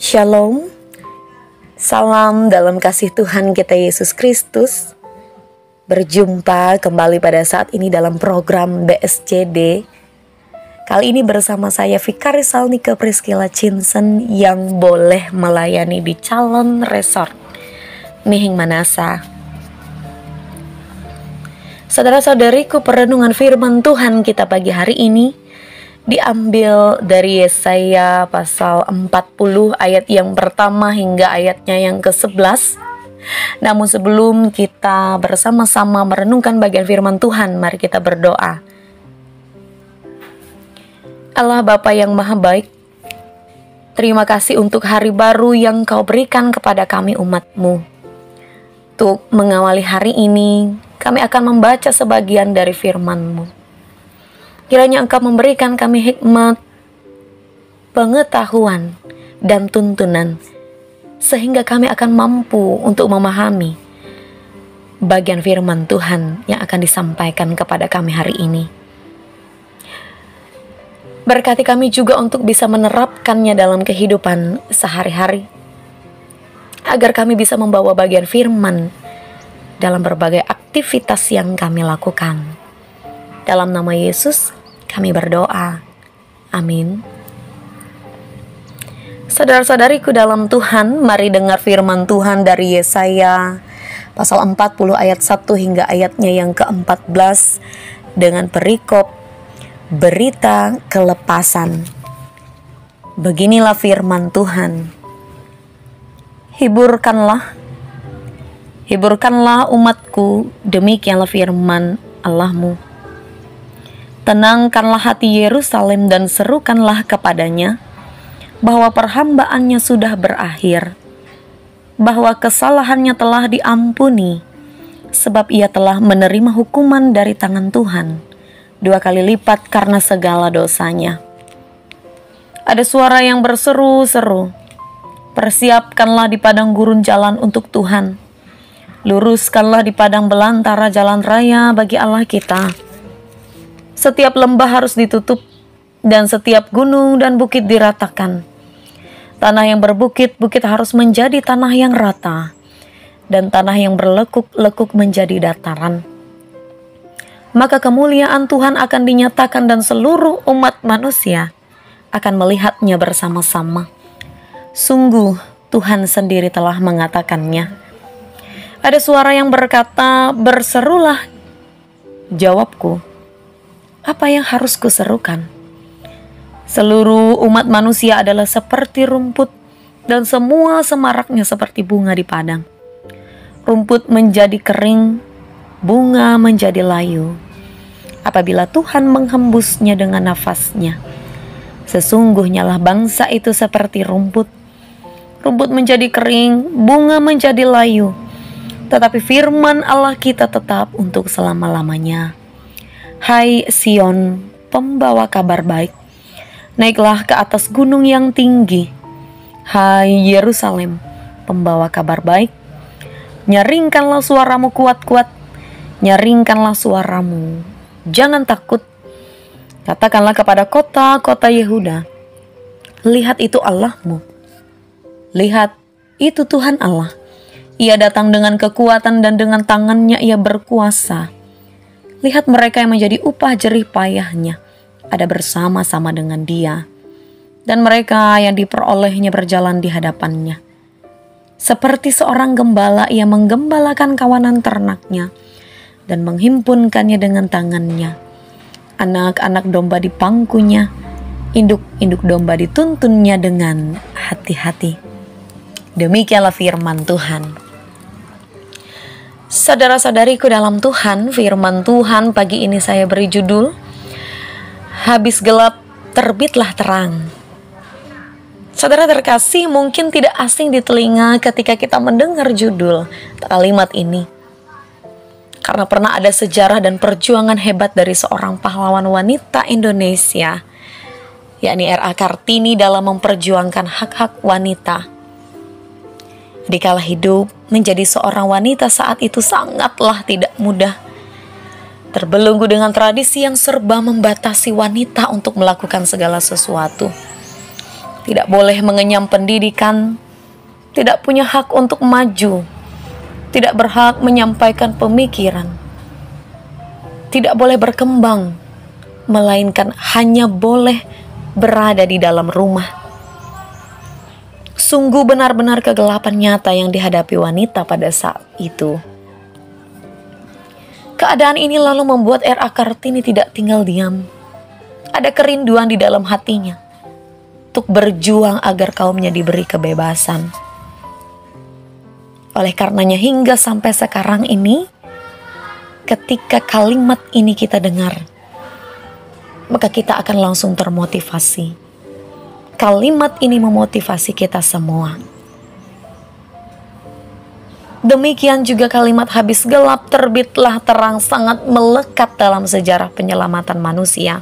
Shalom, salam dalam kasih Tuhan kita Yesus Kristus. Berjumpa kembali pada saat ini dalam program BSCD. Kali ini bersama saya Vikaris Salnika Priscilla Cinsen yang boleh melayani di Calon Resort Nihing Manasa. Saudara-saudariku, perenungan firman Tuhan kita pagi hari ini diambil dari Yesaya pasal 40 ayat yang pertama hingga ayatnya yang ke-11. Namun sebelum kita bersama-sama merenungkan bagian firman Tuhan, mari kita berdoa. Allah Bapa yang Maha Baik, terima kasih untuk hari baru yang Kau berikan kepada kami umat-Mu. Untuk mengawali hari ini, kami akan membaca sebagian dari firman-Mu. Kiranya Engkau memberikan kami hikmat, pengetahuan, dan tuntunan, sehingga kami akan mampu untuk memahami bagian firman Tuhan yang akan disampaikan kepada kami hari ini. Berkati kami juga untuk bisa menerapkannya dalam kehidupan sehari-hari, agar kami bisa membawa bagian firman dalam berbagai aktivitas yang kami lakukan. Dalam nama Yesus, kami berdoa. Amin. Saudara-saudariku dalam Tuhan, mari dengar firman Tuhan dari Yesaya pasal 40 ayat 1 hingga ayatnya yang ke-14 dengan perikop berita kelepasan. Beginilah firman Tuhan. Hiburkanlah umatku, demikianlah firman Allahmu. Tenangkanlah hati Yerusalem dan serukanlah kepadanya bahwa perhambaannya sudah berakhir, bahwa kesalahannya telah diampuni, sebab ia telah menerima hukuman dari tangan Tuhan 2 kali lipat karena segala dosanya. Ada suara yang berseru-seru, persiapkanlah di padang gurun jalan untuk Tuhan, luruskanlah di padang belantara jalan raya bagi Allah kita. Setiap lembah harus ditutup, dan setiap gunung dan bukit diratakan. Tanah yang berbukit-bukit harus menjadi tanah yang rata, dan tanah yang berlekuk-lekuk menjadi dataran. Maka kemuliaan Tuhan akan dinyatakan dan seluruh umat manusia akan melihatnya bersama-sama. Sungguh Tuhan sendiri telah mengatakannya. Ada suara yang berkata, berserulah. Jawabku, apa yang harus kuserukan? Seluruh umat manusia adalah seperti rumput, dan semua semaraknya seperti bunga di padang. Rumput menjadi kering, bunga menjadi layu, apabila Tuhan menghembusnya dengan nafasnya. Sesungguhnya lah bangsa itu seperti rumput. Rumput menjadi kering, bunga menjadi layu, tetapi firman Allah kita tetap untuk selama-lamanya. Hai Sion, pembawa kabar baik, naiklah ke atas gunung yang tinggi. Hai Yerusalem, pembawa kabar baik, nyaringkanlah suaramu kuat-kuat, nyaringkanlah suaramu, jangan takut. Katakanlah kepada kota-kota Yehuda, lihat itu Allahmu. Lihat, itu Tuhan Allah. Ia datang dengan kekuatan dan dengan tangannya ia berkuasa. Lihat mereka yang menjadi upah jerih payahnya ada bersama-sama dengan Dia, dan mereka yang diperolehnya berjalan di hadapannya. Seperti seorang gembala, ia menggembalakan kawanan ternaknya dan menghimpunkannya dengan tangannya. Anak-anak domba di pangkunya, induk-induk domba dituntunnya dengan hati-hati. Demikianlah firman Tuhan. Saudara-saudariku dalam Tuhan, firman Tuhan pagi ini saya beri judul, habis gelap terbitlah terang. Saudara terkasih, mungkin tidak asing di telinga ketika kita mendengar judul kalimat ini. Karena pernah ada sejarah dan perjuangan hebat dari seorang pahlawan wanita Indonesia, yakni R.A. Kartini, dalam memperjuangkan hak-hak wanita. Dikala hidup, menjadi seorang wanita saat itu sangatlah tidak mudah. Terbelenggu dengan tradisi yang serba membatasi wanita untuk melakukan segala sesuatu. tidak boleh mengenyam pendidikan, tidak punya hak untuk maju, tidak berhak menyampaikan pemikiran, tidak boleh berkembang, melainkan hanya boleh berada di dalam rumah. Sungguh benar-benar kegelapan nyata yang dihadapi wanita pada saat itu. Keadaan ini lalu membuat R.A. Kartini tidak tinggal diam. Ada kerinduan di dalam hatinya untuk berjuang agar kaumnya diberi kebebasan. Oleh karenanya hingga sampai sekarang ini, ketika kalimat ini kita dengar, maka kita akan langsung termotivasi. Kalimat ini memotivasi kita semua. Demikian juga kalimat habis gelap terbitlah terang sangat melekat dalam sejarah penyelamatan manusia.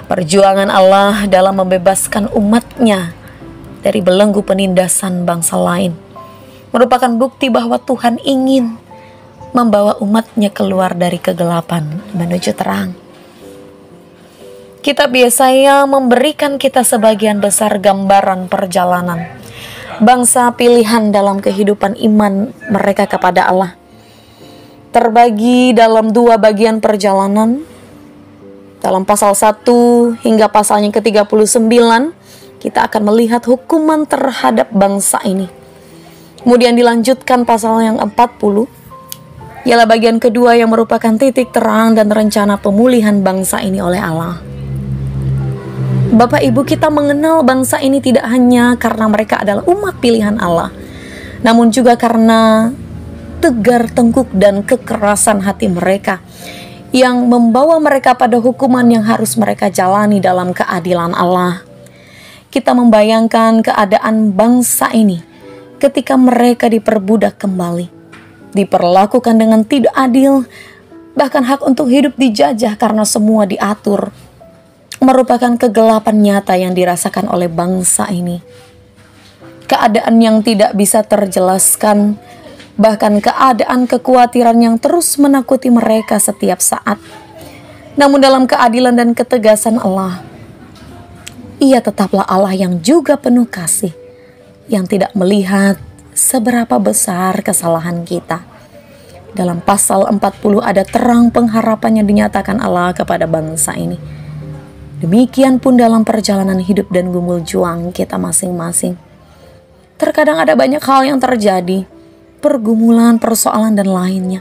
Perjuangan Allah dalam membebaskan umatnya dari belenggu penindasan bangsa lain merupakan bukti bahwa Tuhan ingin membawa umatnya keluar dari kegelapan menuju terang. Kitab Yesaya memberikan kita sebagian besar gambaran perjalanan bangsa pilihan dalam kehidupan iman mereka kepada Allah. Terbagi dalam 2 bagian perjalanan. Dalam pasal 1 hingga pasalnya ke-39, kita akan melihat hukuman terhadap bangsa ini. Kemudian dilanjutkan pasal yang 40, ialah bagian kedua yang merupakan titik terang dan rencana pemulihan bangsa ini oleh Allah. Bapak Ibu, kita mengenal bangsa ini tidak hanya karena mereka adalah umat pilihan Allah, namun juga karena tegar tengkuk dan kekerasan hati mereka yang membawa mereka pada hukuman yang harus mereka jalani dalam keadilan Allah. Kita membayangkan keadaan bangsa ini ketika mereka diperbudak kembali, diperlakukan dengan tidak adil, bahkan hak untuk hidup dijajah karena semua diatur. Merupakan kegelapan nyata yang dirasakan oleh bangsa ini. Keadaan yang tidak bisa terjelaskan, bahkan keadaan kekhawatiran yang terus menakuti mereka setiap saat. Namun dalam keadilan dan ketegasan Allah, Ia tetaplah Allah yang juga penuh kasih, yang tidak melihat seberapa besar kesalahan kita. Dalam pasal 40 ada terang pengharapan yang dinyatakan Allah kepada bangsa ini. Demikian pun dalam perjalanan hidup dan gumul juang kita masing-masing. Terkadang ada banyak hal yang terjadi, pergumulan, persoalan dan lainnya,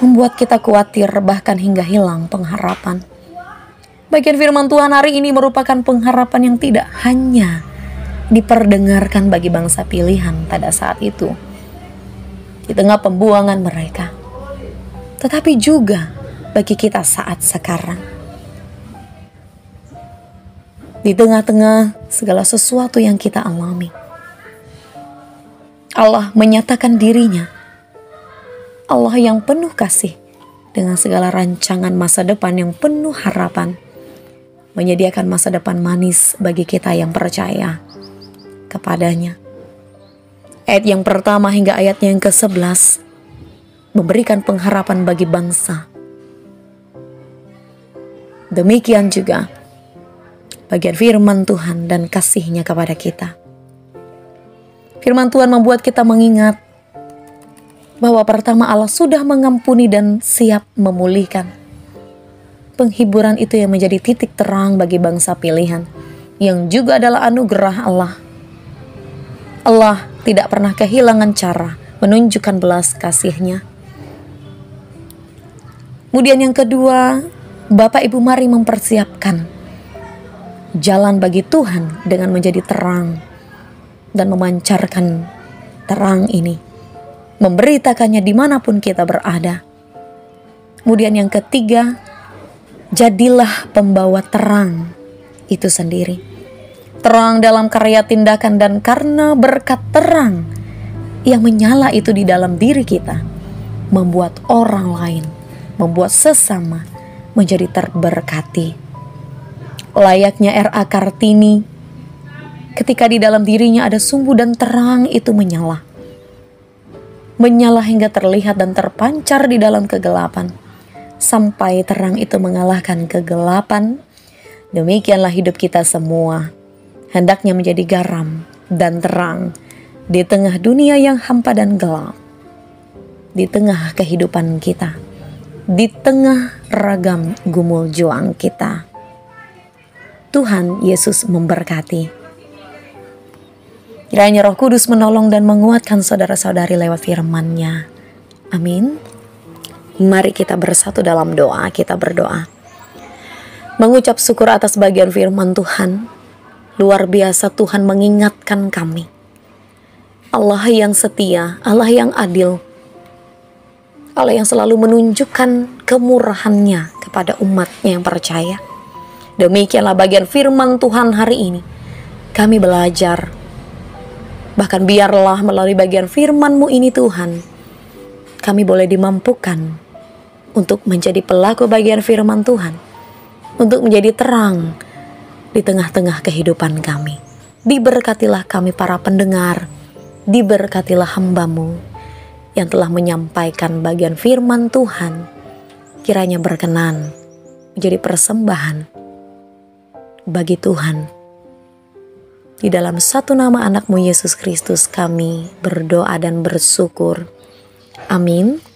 membuat kita khawatir bahkan hingga hilang pengharapan. Bagian firman Tuhan hari ini merupakan pengharapan yang tidak hanya diperdengarkan bagi bangsa pilihan pada saat itu, di tengah pembuangan mereka, tetapi juga bagi kita saat sekarang. Di tengah-tengah segala sesuatu yang kita alami, Allah menyatakan dirinya, Allah yang penuh kasih dengan segala rancangan masa depan yang penuh harapan, menyediakan masa depan manis bagi kita yang percaya kepadanya. Ayat yang pertama hingga ayatnya yang ke-11 memberikan pengharapan bagi bangsa. Demikian juga bagian firman Tuhan dan kasih-Nya kepada kita. Firman Tuhan membuat kita mengingat bahwa pertama Allah sudah mengampuni dan siap memulihkan. Penghiburan itu yang menjadi titik terang bagi bangsa pilihan, yang juga adalah anugerah Allah. Allah tidak pernah kehilangan cara menunjukkan belas kasih-Nya. Kemudian yang kedua, Bapak Ibu mari mempersiapkan jalan bagi Tuhan dengan menjadi terang dan memancarkan terang ini, memberitakannya dimanapun kita berada. Kemudian yang ketiga, jadilah pembawa terang itu sendiri. Terang dalam karya tindakan, dan karena berkat terang yang menyala itu di dalam diri kita, membuat orang lain, membuat sesama menjadi terberkati. Layaknya R.A. Kartini, ketika di dalam dirinya ada sumbu dan terang itu menyala. Menyala hingga terlihat dan terpancar di dalam kegelapan, sampai terang itu mengalahkan kegelapan. Demikianlah hidup kita semua. hendaknya menjadi garam dan terang di tengah dunia yang hampa dan gelap, di tengah kehidupan kita, di tengah ragam gumul juang kita. Tuhan Yesus memberkati. Kiranya Roh Kudus menolong dan menguatkan saudara-saudari lewat firman-Nya. Amin. Mari kita bersatu dalam doa. Kita berdoa. Mengucap syukur atas bagian firman Tuhan. Luar biasa Tuhan mengingatkan kami. Allah yang setia, Allah yang adil. Allah yang selalu menunjukkan kemurahan-Nya kepada umat-Nya yang percaya. Demikianlah bagian firman Tuhan hari ini. Kami belajar. Bahkan biarlah melalui bagian firman-Mu ini Tuhan, kami boleh dimampukan untuk menjadi pelaku bagian firman Tuhan, untuk menjadi terang di tengah-tengah kehidupan kami. Diberkatilah kami para pendengar, diberkatilah hamba-Mu yang telah menyampaikan bagian firman Tuhan, kiranya berkenan menjadi persembahan bagi Tuhan. Di dalam satu nama anak-Mu Yesus Kristus kami berdoa dan bersyukur. Amin.